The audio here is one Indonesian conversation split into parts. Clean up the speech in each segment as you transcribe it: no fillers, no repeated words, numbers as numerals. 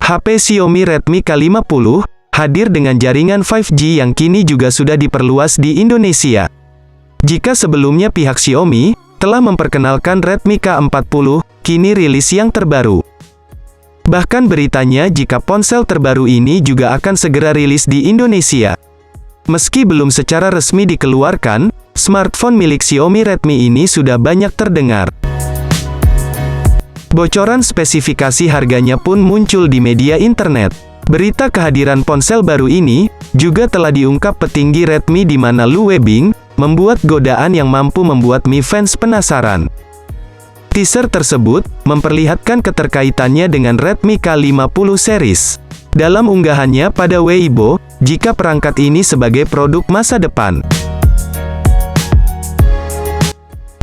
HP Xiaomi Redmi K50 hadir dengan jaringan 5G yang kini juga sudah diperluas di Indonesia. Jika sebelumnya pihak Xiaomi telah memperkenalkan Redmi K40, kini rilis yang terbaru. Bahkan beritanya jika ponsel terbaru ini juga akan segera rilis di Indonesia. Meski belum secara resmi dikeluarkan, smartphone milik Xiaomi Redmi ini sudah banyak terdengar. Bocoran spesifikasi harganya pun muncul di media internet. Berita kehadiran ponsel baru ini juga telah diungkap petinggi Redmi di mana Lu Weibing membuat godaan yang mampu membuat Mi fans penasaran. Teaser tersebut memperlihatkan keterkaitannya dengan Redmi K50 series. Dalam unggahannya pada Weibo, jika perangkat ini sebagai produk masa depan.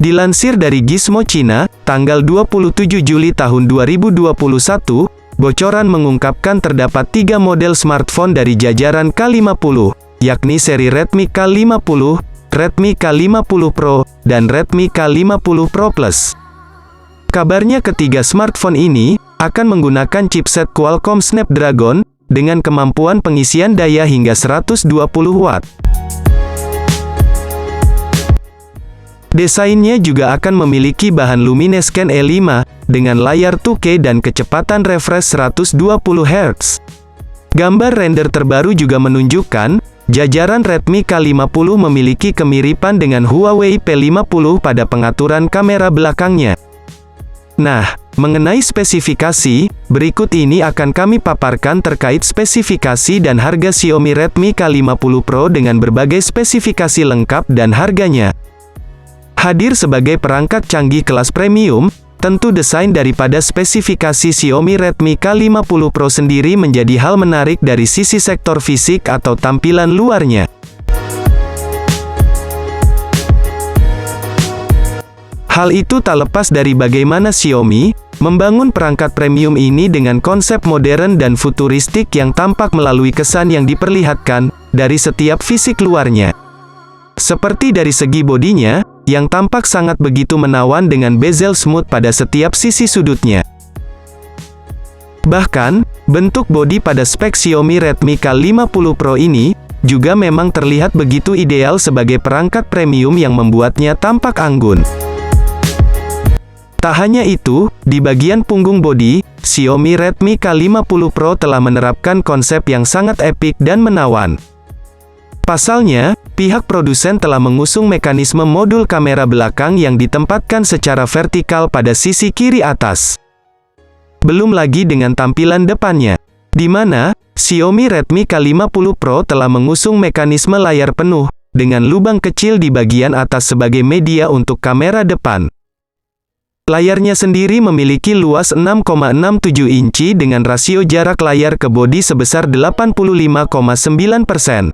Dilansir dari Gizmo China, tanggal 27 Juli tahun 2021, bocoran mengungkapkan terdapat 3 model smartphone dari jajaran K50, yakni seri Redmi K50, Redmi K50 Pro, dan Redmi K50 Pro Plus. Kabarnya ketiga smartphone ini akan menggunakan chipset Qualcomm Snapdragon dengan kemampuan pengisian daya hingga 120 watt. Desainnya juga akan memiliki bahan Luminescent E5 dengan layar 2K dan kecepatan refresh 120 Hz. Gambar render terbaru juga menunjukkan jajaran Redmi K50 memiliki kemiripan dengan Huawei P50 pada pengaturan kamera belakangnya. Nah, mengenai spesifikasi, berikut ini akan kami paparkan terkait spesifikasi dan harga Xiaomi Redmi K50 Pro dengan berbagai spesifikasi lengkap dan harganya. Hadir sebagai perangkat canggih kelas premium, tentu desain daripada spesifikasi Xiaomi Redmi K50 Pro sendiri menjadi hal menarik dari sisi sektor fisik atau tampilan luarnya. Hal itu tak lepas dari bagaimana Xiaomi membangun perangkat premium ini dengan konsep modern dan futuristik yang tampak melalui kesan yang diperlihatkan dari setiap fisik luarnya. Seperti dari segi bodinya, yang tampak sangat begitu menawan dengan bezel smooth pada setiap sisi sudutnya. Bahkan, bentuk bodi pada spek Xiaomi Redmi K50 Pro ini juga memang terlihat begitu ideal sebagai perangkat premium yang membuatnya tampak anggun. Tak hanya itu, di bagian punggung bodi, Xiaomi Redmi K50 Pro telah menerapkan konsep yang sangat epik dan menawan. Pasalnya, pihak produsen telah mengusung mekanisme modul kamera belakang yang ditempatkan secara vertikal pada sisi kiri atas. Belum lagi dengan tampilan depannya, di mana Xiaomi Redmi K50 Pro telah mengusung mekanisme layar penuh, dengan lubang kecil di bagian atas sebagai media untuk kamera depan. Layarnya sendiri memiliki luas 6,67 inci dengan rasio jarak layar ke bodi sebesar 85,9%.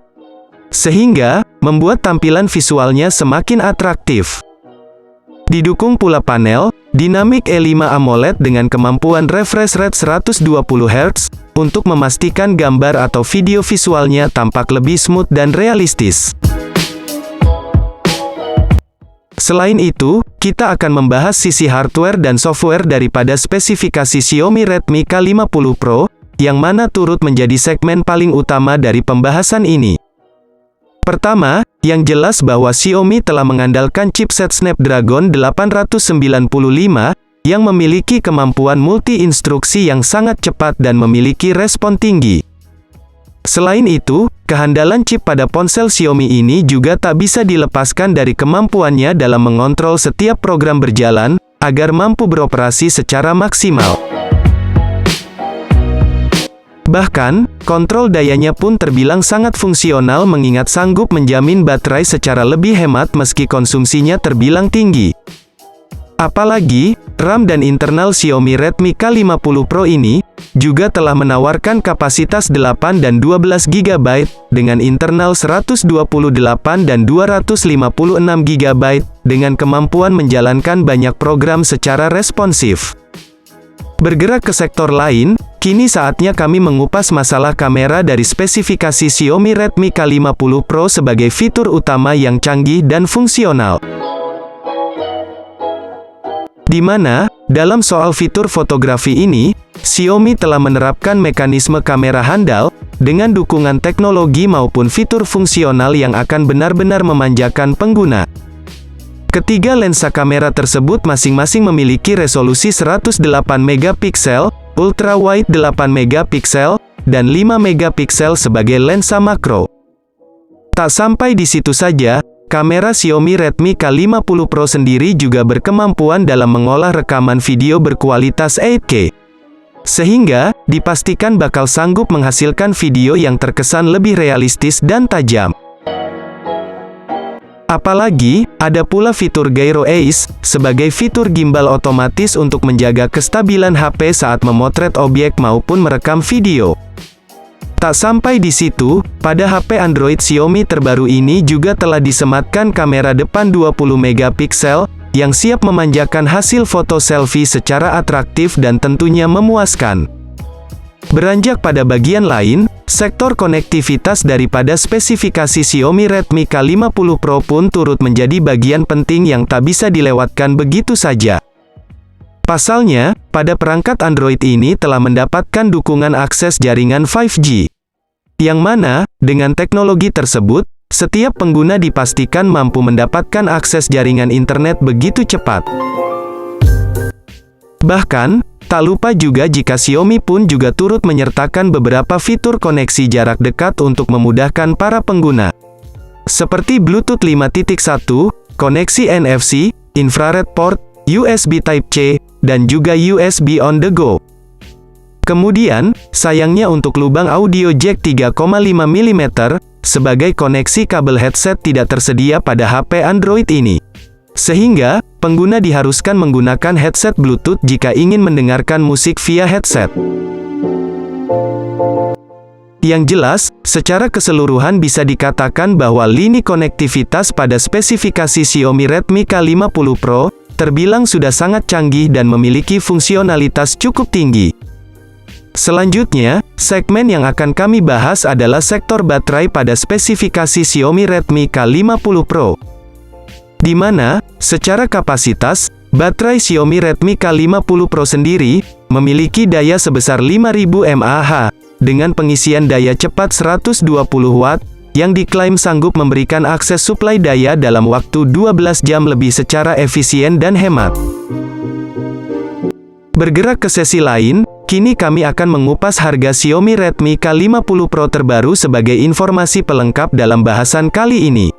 Sehingga, membuat tampilan visualnya semakin atraktif. Didukung pula panel Dynamic E5 AMOLED dengan kemampuan refresh rate 120 Hz, untuk memastikan gambar atau video visualnya tampak lebih smooth dan realistis. Selain itu, kita akan membahas sisi hardware dan software daripada spesifikasi Xiaomi Redmi K50 Pro, yang mana turut menjadi segmen paling utama dari pembahasan ini. Pertama, yang jelas bahwa Xiaomi telah mengandalkan chipset Snapdragon 895, yang memiliki kemampuan multi-instruksi yang sangat cepat dan memiliki respon tinggi. Selain itu, kehandalan chip pada ponsel Xiaomi ini juga tak bisa dilepaskan dari kemampuannya dalam mengontrol setiap program berjalan, agar mampu beroperasi secara maksimal. Bahkan, kontrol dayanya pun terbilang sangat fungsional mengingat sanggup menjamin baterai secara lebih hemat meski konsumsinya terbilang tinggi. Apalagi, RAM dan internal Xiaomi Redmi K50 Pro ini juga telah menawarkan kapasitas 8 dan 12 GB dengan internal 128 dan 256 GB dengan kemampuan menjalankan banyak program secara responsif. Bergerak ke sektor lain, kini saatnya kami mengupas masalah kamera dari spesifikasi Xiaomi Redmi K50 Pro sebagai fitur utama yang canggih dan fungsional. Di mana, dalam soal fitur fotografi ini, Xiaomi telah menerapkan mekanisme kamera handal, dengan dukungan teknologi maupun fitur fungsional yang akan benar-benar memanjakan pengguna. Ketiga lensa kamera tersebut masing-masing memiliki resolusi 108 megapiksel, ultrawide 8 megapiksel, dan 5 megapiksel sebagai lensa makro. Tak sampai di situ saja, kamera Xiaomi Redmi K50 Pro sendiri juga berkemampuan dalam mengolah rekaman video berkualitas 8K. Sehingga, dipastikan bakal sanggup menghasilkan video yang terkesan lebih realistis dan tajam. Apalagi, ada pula fitur Gyro Ace, sebagai fitur gimbal otomatis untuk menjaga kestabilan HP saat memotret objek maupun merekam video. Tak sampai di situ, pada HP Android Xiaomi terbaru ini juga telah disematkan kamera depan 20 megapiksel, yang siap memanjakan hasil foto selfie secara atraktif dan tentunya memuaskan. Beranjak pada bagian lain, sektor konektivitas daripada spesifikasi Xiaomi Redmi K50 Pro pun turut menjadi bagian penting yang tak bisa dilewatkan begitu saja. Pasalnya, pada perangkat Android ini telah mendapatkan dukungan akses jaringan 5G. Yang mana, dengan teknologi tersebut, setiap pengguna dipastikan mampu mendapatkan akses jaringan internet begitu cepat. Bahkan, tak lupa juga jika Xiaomi pun juga turut menyertakan beberapa fitur koneksi jarak dekat untuk memudahkan para pengguna. Seperti Bluetooth 5.1, koneksi NFC, infrared port, USB Type-C, dan juga USB on the go. Kemudian, sayangnya untuk lubang audio jack 3,5 mm, sebagai koneksi kabel headset tidak tersedia pada HP Android ini. Sehingga, pengguna diharuskan menggunakan headset Bluetooth jika ingin mendengarkan musik via headset. Yang jelas, secara keseluruhan bisa dikatakan bahwa lini konektivitas pada spesifikasi Xiaomi Redmi K50 Pro, terbilang sudah sangat canggih dan memiliki fungsionalitas cukup tinggi. Selanjutnya, segmen yang akan kami bahas adalah sektor baterai pada spesifikasi Xiaomi Redmi K50 Pro. Di mana, secara kapasitas, baterai Xiaomi Redmi K50 Pro sendiri, memiliki daya sebesar 5000 mAh, dengan pengisian daya cepat 120 Watt, yang diklaim sanggup memberikan akses suplai daya dalam waktu 12 jam lebih secara efisien dan hemat. Bergerak ke sesi lain, kini kami akan mengupas harga Xiaomi Redmi K50 Pro terbaru sebagai informasi pelengkap dalam bahasan kali ini.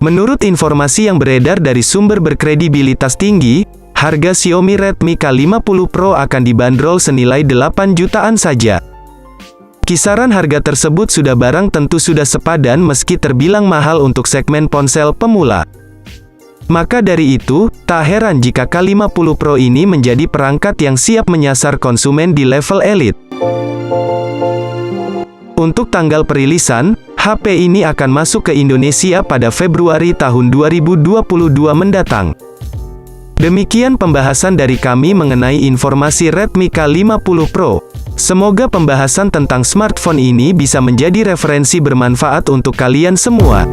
Menurut informasi yang beredar dari sumber berkredibilitas tinggi, harga Xiaomi Redmi K50 Pro akan dibanderol senilai 8 jutaan saja. Kisaran harga tersebut sudah barang tentu sudah sepadan meski terbilang mahal untuk segmen ponsel pemula. Maka dari itu, tak heran jika K50 Pro ini menjadi perangkat yang siap menyasar konsumen di level elit. Untuk tanggal perilisan, HP ini akan masuk ke Indonesia pada Februari tahun 2022 mendatang. Demikian pembahasan dari kami mengenai informasi Redmi K50 Pro. Semoga pembahasan tentang smartphone ini bisa menjadi referensi bermanfaat untuk kalian semua.